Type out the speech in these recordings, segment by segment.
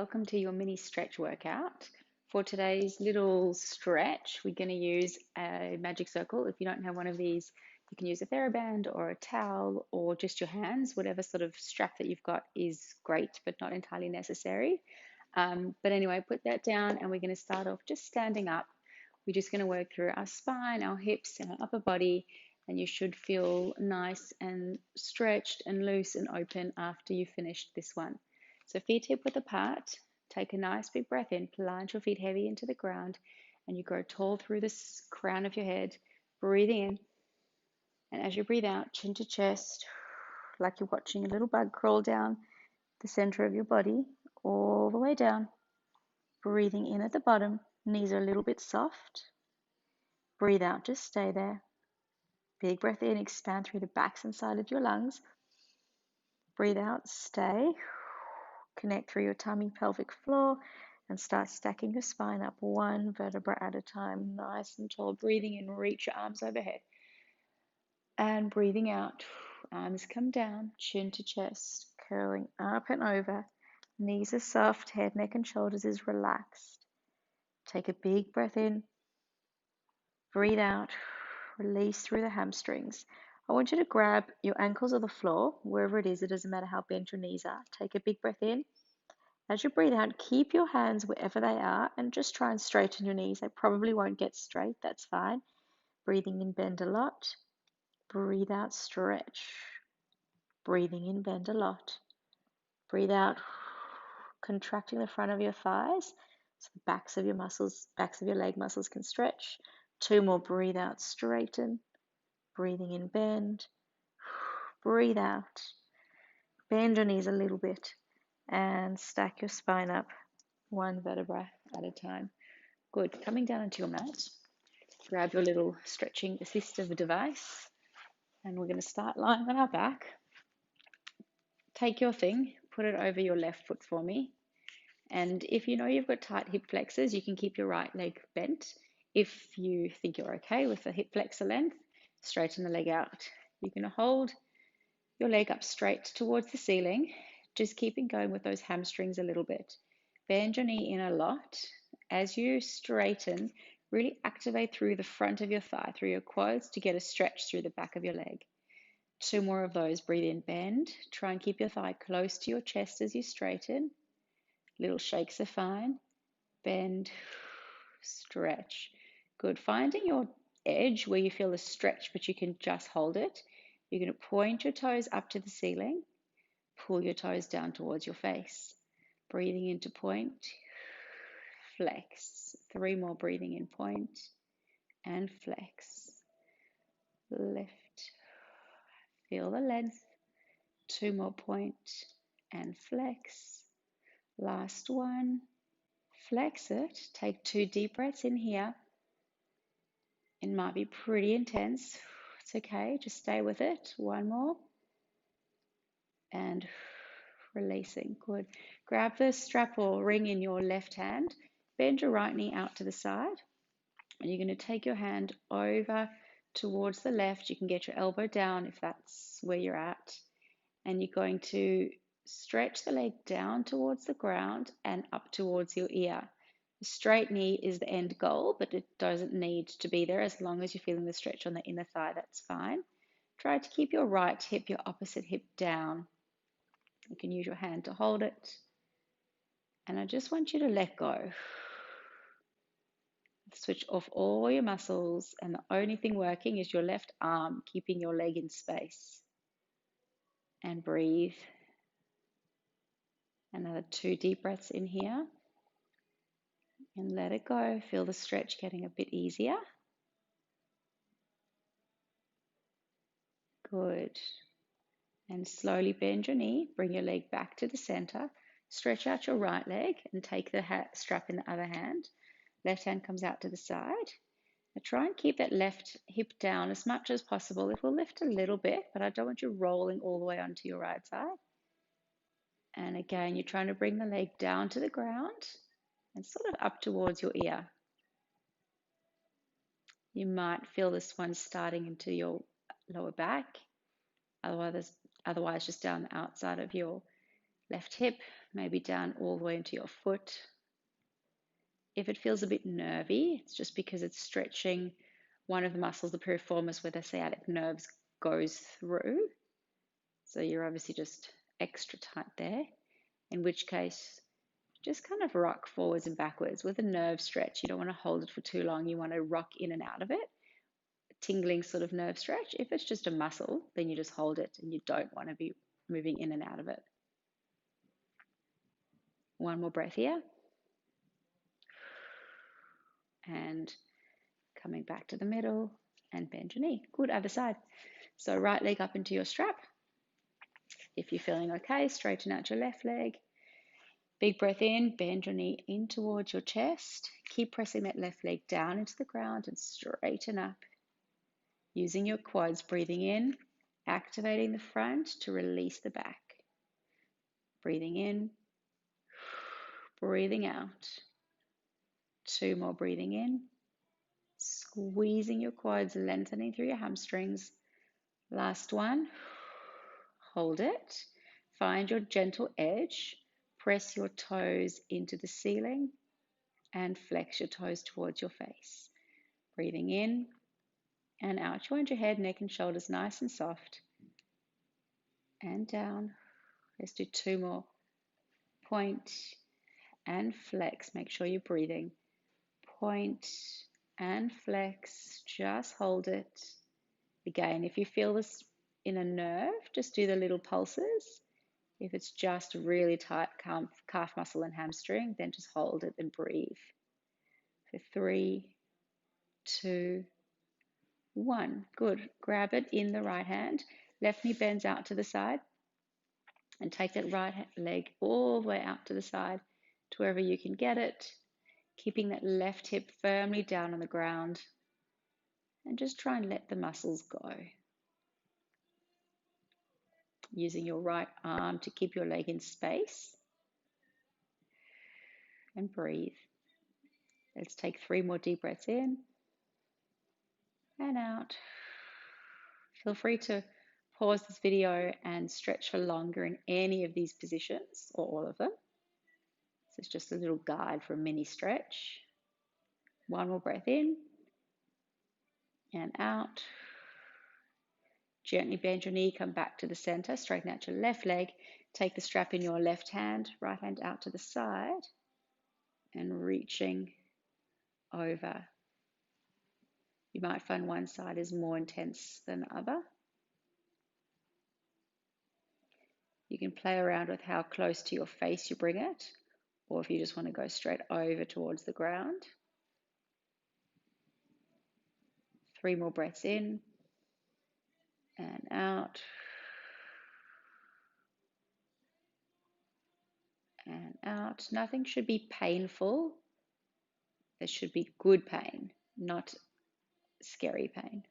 Welcome to your mini stretch workout. For today's little stretch, we're going to use a magic circle. If you don't have one of these, you can use a TheraBand or a towel or just your hands. Whatever sort of strap that you've got is great, but not entirely necessary. But anyway, put that down and we're going to start off just standing up. We're just going to work through our spine, our hips, and our upper body, and you should feel nice and stretched and loose and open after you finished this one. So feet hip width apart, take a nice big breath in, plant your feet heavy into the ground, and you grow tall through the crown of your head, breathing in. And as you breathe out, chin to chest, like you're watching a little bug crawl down the center of your body, all the way down. Breathing in at the bottom, knees are a little bit soft. Breathe out, just stay there. Big breath in, expand through the backs and side of your lungs. Breathe out, stay. Connect through your tummy, pelvic floor, and start stacking your spine up one vertebra at a time, nice and tall. Breathing in, reach your arms overhead. And breathing out, arms come down, chin to chest, curling up and over. Knees are soft, head, neck, and shoulders is relaxed. Take a big breath in. Breathe out, release through the hamstrings. I want you to grab your ankles or the floor, wherever it is. It doesn't matter how bent your knees are. Take a big breath in. As you breathe out, keep your hands wherever they are and just try and straighten your knees. They probably won't get straight, that's fine. Breathing in, bend a lot. Breathe out, stretch. Breathing in, bend a lot. Breathe out, contracting the front of your thighs so the backs of your leg muscles can stretch. Two more, breathe out, straighten. Breathing in, bend. Breathe out. Bend your knees a little bit and stack your spine up one vertebra at a time. Good. Coming down onto your mat, grab your little stretching assistive device, and we're going to start lying on our back. Take your thing, put it over your left foot for me. And if you know you've got tight hip flexors, you can keep your right leg bent. If you think you're okay with the hip flexor length, straighten the leg out. You're going to hold your leg up straight towards the ceiling, just keeping going with those hamstrings a little bit. Bend your knee in a lot. As you straighten, really activate through the front of your thigh, through your quads, to get a stretch through the back of your leg. Two more of those. Breathe in, bend. Try and keep your thigh close to your chest as you straighten. Little shakes are fine. Bend, stretch. Good. Finding your edge where you feel a stretch, but you can just hold it. You're going to point your toes up to the ceiling. Pull your toes down towards your face. Breathing into point, flex. Three more, breathing in, point and flex. Lift. Feel the length. Two more, point and flex. Last one. Flex it. Take two deep breaths in here. It might be pretty intense. It's okay. Just stay with it. One more. And releasing. Good. Grab the strap or ring in your left hand. Bend your right knee out to the side. And you're going to take your hand over towards the left. You can get your elbow down if that's where you're at. And you're going to stretch the leg down towards the ground and up towards your ear. The straight knee is the end goal, but it doesn't need to be there. As long as you're feeling the stretch on the inner thigh, that's fine. Try to keep your right hip, your opposite hip down. You can use your hand to hold it. And I just want you to let go. Switch off all your muscles, and the only thing working is your left arm, keeping your leg in space. And breathe. Another two deep breaths in here. And let it go. Feel the stretch getting a bit easier. Good. And slowly bend your knee. Bring your leg back to the center. Stretch out your right leg and take the strap in the other hand. Left hand comes out to the side. Now try and keep that left hip down as much as possible. It will lift a little bit, but I don't want you rolling all the way onto your right side. And again, you're trying to bring the leg down to the ground and sort of up towards your ear. You might feel this one starting into your lower back, otherwise just down the outside of your left hip. maybe down all the way into your foot. If it feels a bit nervy, it's just because it's stretching one of the muscles, the piriformis, where the sciatic nerves goes through. So you're obviously just extra tight there, in which case just kind of rock forwards and backwards. With a nerve stretch, you don't want to hold it for too long. You want to rock in and out of it, a tingling sort of nerve stretch. If it's just a muscle, then you just hold it and you don't want to be moving in and out of it. One more breath here. And coming back to the middle and bend your knee. Good, other side. So right leg up into your strap. If you're feeling okay, straighten out your left leg. Big breath in, bend your knee in towards your chest. Keep pressing that left leg down into the ground and straighten up. Using your quads, breathing in, activating the front to release the back. Breathing in, breathing out. 2 more, breathing in, squeezing your quads, lengthening through your hamstrings. Last one, hold it. Find your gentle edge. Press your toes into the ceiling and flex your toes towards your face. Breathing in and out. You want your head, neck, and shoulders nice and soft. And down. Let's do 2 more. Point and flex. Make sure you're breathing. Point and flex. Just hold it. Again, if you feel this in a nerve, just do the little pulses. If it's just really tight calf muscle and hamstring, then just hold it and breathe. For 3, 2, 1. Good. Grab it in the right hand. Left knee bends out to the side. And take that right leg all the way out to the side to wherever you can get it. Keeping that left hip firmly down on the ground. And just try and let the muscles go. Using your right arm to keep your leg in space. And breathe. Let's take 3 more deep breaths in and out. Feel free to pause this video and stretch for longer in any of these positions or all of them. So it's just a little guide for a mini stretch. 1 more breath in and out. Gently bend your knee, come back to the center, straighten out your left leg. Take the strap in your left hand, right hand out to the side and reaching over. You might find one side is more intense than the other. You can play around with how close to your face you bring it, or if you just want to go straight over towards the ground. 3 more breaths in and out. And out. Nothing should be painful. There should be good pain, not scary pain.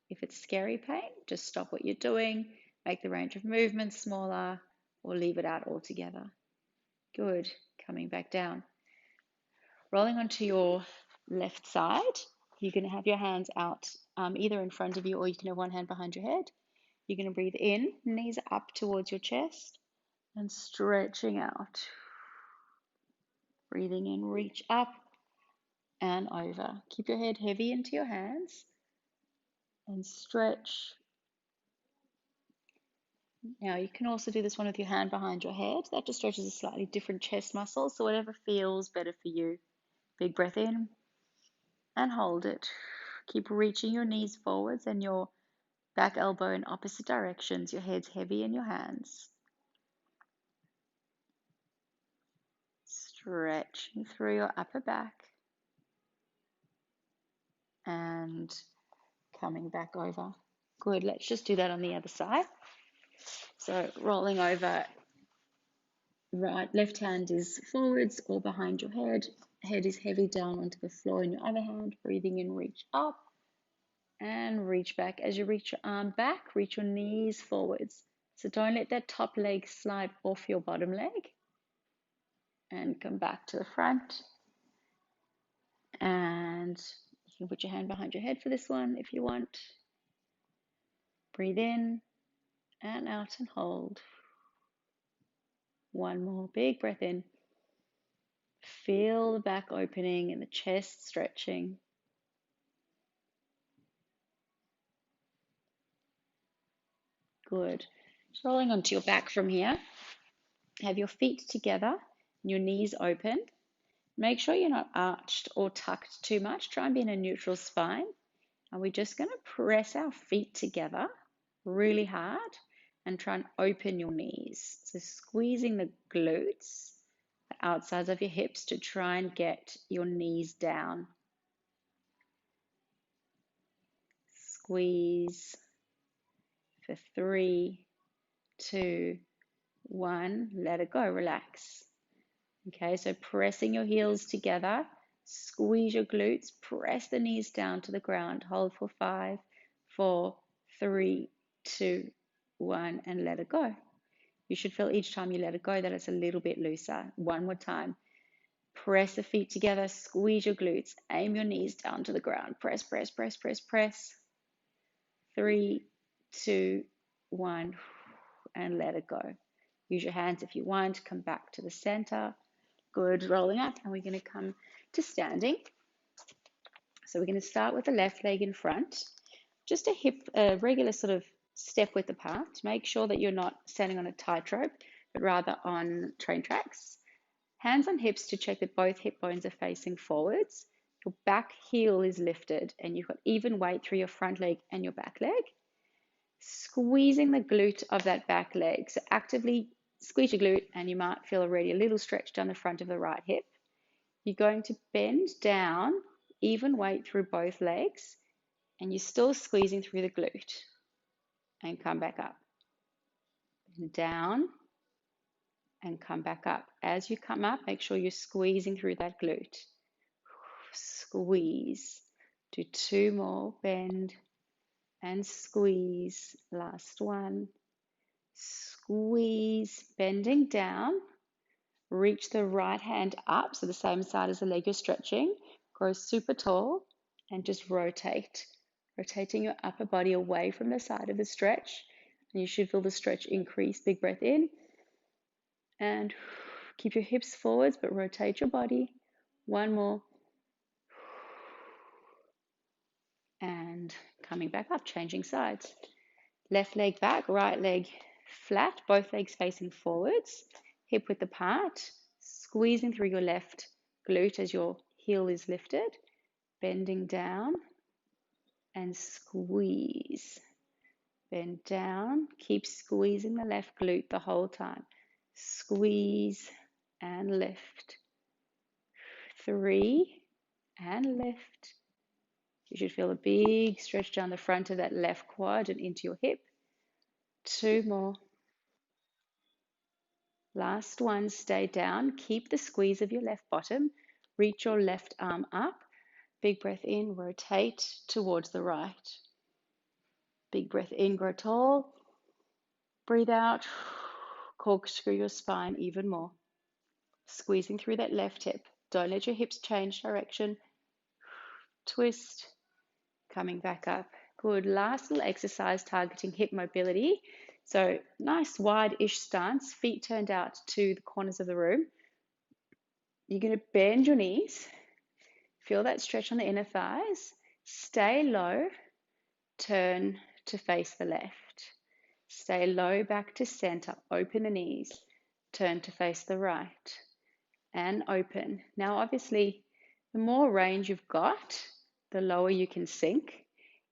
If it's scary pain, just stop what you're doing, make the range of movement smaller, or leave it out altogether. Good. Coming back down. Rolling onto your left side, you're going to have your hands out either in front of you or you can have one hand behind your head. You're going to breathe in, knees up towards your chest, and stretching out. Breathing in, reach up and over. Keep your head heavy into your hands and stretch. Now you can also do this one with your hand behind your head. That just stretches a slightly different chest muscle, so whatever feels better for you. Big breath in and hold it. Keep reaching your knees forwards and your back elbow in opposite directions. Your head's heavy in your hands. Stretching through your upper back and coming back over. Good. Let's just do that on the other side. So rolling over, left hand is forwards or behind your head. Head is heavy down onto the floor in your other hand. Breathing in, reach up and reach back. As you reach your arm back, reach your knees forwards. So don't let that top leg slide off your bottom leg. And come back to the front. And you can put your hand behind your head for this one if you want. Breathe in and out and hold. One more. Big breath in. Feel the back opening and the chest stretching. Good. Just rolling onto your back from here. Have your feet together, your knees open. Make sure you're not arched or tucked too much. Try and be in a neutral spine. And we're just going to press our feet together really hard and try and open your knees. So squeezing the glutes, the outsides of your hips to try and get your knees down. Squeeze for 3, 2, 1. Let it go. Relax. Okay, so pressing your heels together, squeeze your glutes, press the knees down to the ground. Hold for 5, 4, 3, 2, 1, and let it go. You should feel each time you let it go that it's a little bit looser. One more time. Press the feet together, squeeze your glutes, aim your knees down to the ground. Press, press, press, press, press. 3, 2, 1, and let it go. Use your hands if you want. Come back to the center. Good, rolling up, and we're going to come to standing. So we're going to start with the left leg in front. Just a regular sort of step width apart. Make sure that you're not standing on a tightrope, but rather on train tracks. Hands on hips to check that both hip bones are facing forwards. Your back heel is lifted, and you've got even weight through your front leg and your back leg. Squeezing the glute of that back leg. So actively squeeze your glute, and you might feel already a little stretch down the front of the right hip. You're going to bend down, even weight through both legs, and you're still squeezing through the glute. And come back up. And down, and come back up. As you come up, make sure you're squeezing through that glute. Squeeze. Do 2 more. Bend and squeeze. Last one. Squeeze. Bending down. Reach the right hand up, so the same side as the leg you're stretching. Grow super tall and just rotate. Rotating your upper body away from the side of the stretch. And you should feel the stretch increase. Big breath in. And keep your hips forwards, but rotate your body. One more. And coming back up, changing sides. Left leg back, right leg flat, both legs facing forwards. Hip width apart. Squeezing through your left glute as your heel is lifted. Bending down and squeeze. Bend down. Keep squeezing the left glute the whole time. Squeeze and lift. 3 and lift. You should feel a big stretch down the front of that left quad and into your hip. 2 more. Last one, stay down. Keep the squeeze of your left bottom. Reach your left arm up. Big breath in, rotate towards the right. Big breath in, grow tall. Breathe out. Corkscrew your spine even more. Squeezing through that left hip. Don't let your hips change direction. Twist. Coming back up. Good. Last little exercise targeting hip mobility. So nice wide-ish stance, feet turned out to the corners of the room. You're going to bend your knees. Feel that stretch on the inner thighs. Stay low. Turn to face the left. Stay low back to center. Open the knees. Turn to face the right. And open. Now, obviously, the more range you've got, the lower you can sink.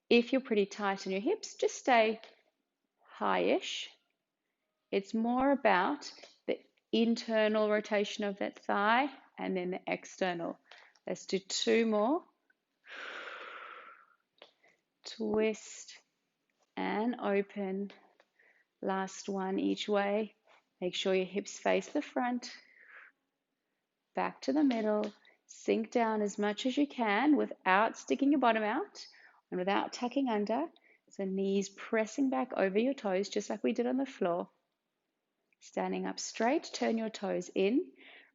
If you're pretty tight in your hips, just stay high-ish. It's more about the internal rotation of that thigh and then the external. Let's do 2 more. Twist and open. Last one each way. Make sure your hips face the front. Back to the middle. Sink down as much as you can without sticking your bottom out and without tucking under. So knees pressing back over your toes just like we did on the floor. Standing up straight, turn your toes in.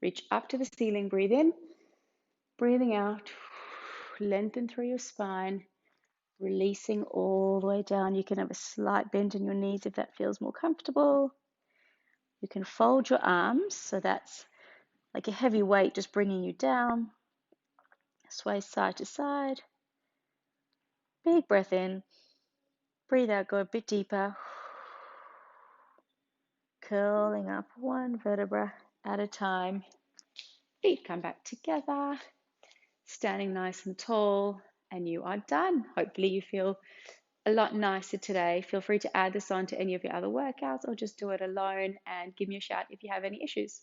Reach up to the ceiling, breathe in. Breathing out. Lengthen through your spine. Releasing all the way down. You can have a slight bend in your knees if that feels more comfortable. You can fold your arms, so that's like a heavy weight just bringing you down. Sway side to side. Big breath in. Breathe out, go a bit deeper. Curling up one vertebra at a time. Feet come back together. Standing nice and tall, and you are done. Hopefully you feel a lot nicer today. Feel free to add this on to any of your other workouts or just do it alone and give me a shout if you have any issues.